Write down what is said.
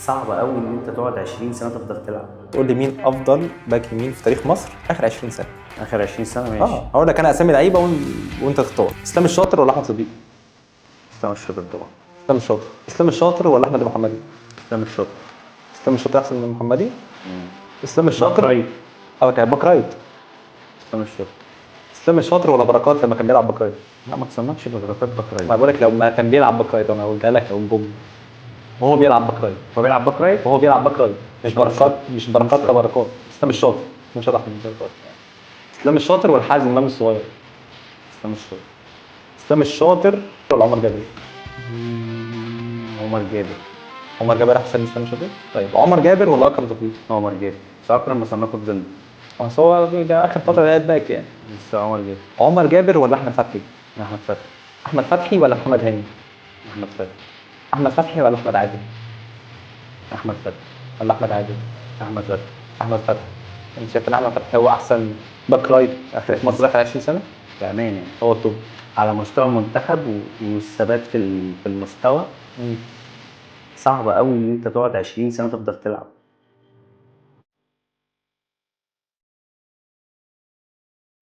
صعب قوي ان انت تقعد 20 سنه تفضل تلعب. قول لي مين افضل باك يمين في تاريخ مصر اخر 20 سنه؟ اخر 20 سنه ماشي. هقول لك انا اسامي لعيبه وانت تختار. اسلام الشاطر ولا احمد صديق؟ اسلام الشاطر طبعا. اسلام الشاطر. اسلام الشاطر ولا احمد المحمدي؟ اسلام الشاطر. اسلام الشاطر احسن من المحمدي. اسلام باك الشاطر. رايت. كان باك رايت. اسلام الشاطر. اسلام الشاطر ولا بركات لما كان بيلعب باك رايت؟ لا ما تصنفش بغلطات باك رايت. ما بقول لك لو ما كان بيلعب باك رايت انا قلتها لك لو الجمله. وهو بيلعب باك رايت. هو بيلعب باك رايت. وهو بيلعب باك رايت مش اسلام بركات. الشاطر. مش بركات كبركات. اسلام الشاطر. مش واضح من بركات. اسلام الشاطر ولا حازم امام الصغير؟ اسلام الشاطر. اسلام الشاطر ولا عمر جابر؟ عمر جابر. عمر جابر احسن من اسلام الشاطر؟ طيب عمر جابر ولا اكرم توفيق؟ عمر جابر بس اكرم مصنفه في ضمن. بس هو ده اخر فتره لعب باك يعني. بس عمر جابر. عمر جابر ولا احمد فتحي؟ احمد فتحي. احمد فتحي ولا محمد هاني؟ احمد فتحي. احمد فتحي ولا احمد عادل؟ احمد فتحي. ولا احمد عادل؟ احمد فتحي. احمد فتحي. انت شايف ان احمد فتحي هو احسن باك رايت في مصر اخر 20 سنه؟ بامانه يعني. هو التوب. على مستوى المنتخب والثبات في المستوى. صعب قوي ان انت تقعد 20 سنه تفضل تلعب.